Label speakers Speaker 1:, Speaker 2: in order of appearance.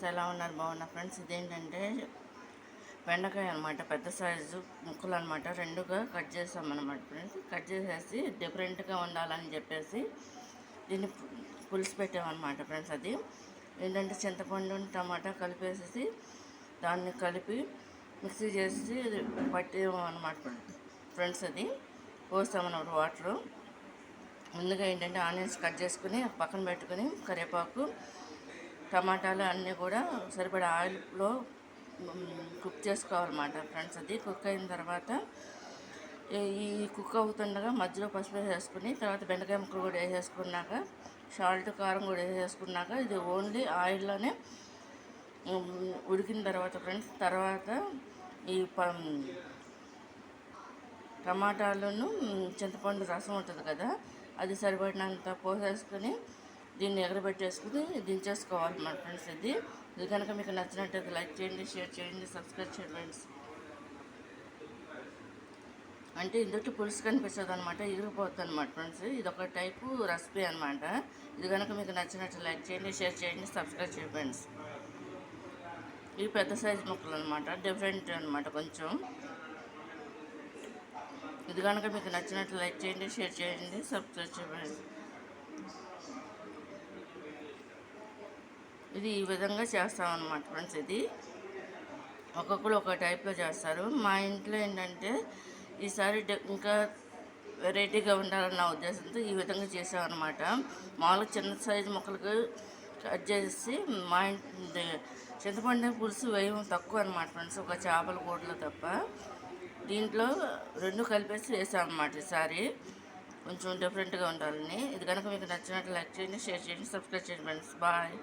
Speaker 1: Friends, ఎలా ఉన్నారు? బాగున్నా ఫ్రెండ్స్. ఇదేంటంటే బెండకాయ అనమాట, పెద్ద సైజు ముక్కలు అనమాట, రెండుగా కట్ చేసామన్నమాట ఫ్రెండ్స్. కట్ చేసేసి డిఫరెంట్గా ఉండాలని చెప్పేసి దీన్ని పులుసు పెట్టామన్నమాట ఫ్రెండ్స్. అది ఏంటంటే చింతపండు టమాటా కలిపేసేసి దాన్ని కలిపి మిక్సీ చేసి పట్టామన్నమాట ఫ్రెండ్స్. అది పోస్తామన్నమాట వాటర్. ముందుగా ఏంటంటే ఆనియన్స్ కట్ చేసుకుని పక్కన పెట్టుకుని కరివేపాకు టమాటాలు అన్నీ కూడా సరిపడా ఆయిల్లో కుక్ చేసుకోవాలన్నమాట ఫ్రెండ్స్. అది కుక్ అయిన తర్వాత ఈ కుక్ అవుతుండగా మధ్యలో పసుపు వేసేసుకుని తర్వాత బెండకాయ ముక్కలు కూడా వేసేసుకున్నాక సాల్ట్ కారం కూడా వేసేసుకున్నాక ఇది ఓన్లీ ఆయిల్లోనే ఉడికిన తర్వాత ఫ్రెండ్స్, తర్వాత ఈ టమాటాలను చింతపండు రసం ఉంటుంది కదా, అది సరిపడినంత పోసేసుకొని దీన్ని ఎగరబెట్టేసుకుని దించేసుకోవాలి మన ఫ్రెండ్స్. ఇది కనుక మీకు నచ్చినట్టయితే లైక్ చేయండి, షేర్ చేయండి, సబ్స్క్రైబ్ చేయండి ఫ్రెండ్స్. అంటే ఇందులో పులుసు కనిపిస్తుంది అనమాట, ఇరిగిపోతుంది అనమాట ఫ్రెండ్స్. ఇది ఒక టైపు రెసిపీ అనమాట. ఇది కనుక మీకు నచ్చినట్టు లైక్ చేయండి, షేర్ చేయండి, సబ్స్క్రైబ్ చేయండి ఫ్రెండ్స్. ఇవి పెద్ద సైజు ముక్కలు అనమాట, డిఫరెంట్ అనమాట కొంచెం. ఇది కనుక మీకు నచ్చినట్లు లైక్ చేయండి, షేర్ చేయండి, సబ్స్క్రైబ్ చేయండి. ఇది ఈ విధంగా చేస్తామన్నమాట ఫ్రెండ్స్. ఇది ఒక్కొక్కరు ఒక టైప్లో చేస్తారు. మా ఇంట్లో ఏంటంటే ఈసారి ఇంకా వెరైటీగా ఉండాలన్న ఉద్దేశంతో ఈ విధంగా చేసామన్నమాట. మామూలుగా చిన్న సైజు ముక్కలకు కట్ చేసి మా ఇంటి చింతపండు పులుసు వేయడం తక్కువ అనమాట ఫ్రెండ్స్, ఒక చేపల కూడలు తప్ప. దీంట్లో రెండు కలిపేసి వేసామన్నమాట ఈసారి, కొంచెం డిఫరెంట్గా ఉండాలని. ఇది కనుక మీకు నచ్చినట్లు లైక్ చేయండి, షేర్ చేయండి, సబ్స్క్రైబ్ చేయండి ఫ్రెండ్స్. బాయ్.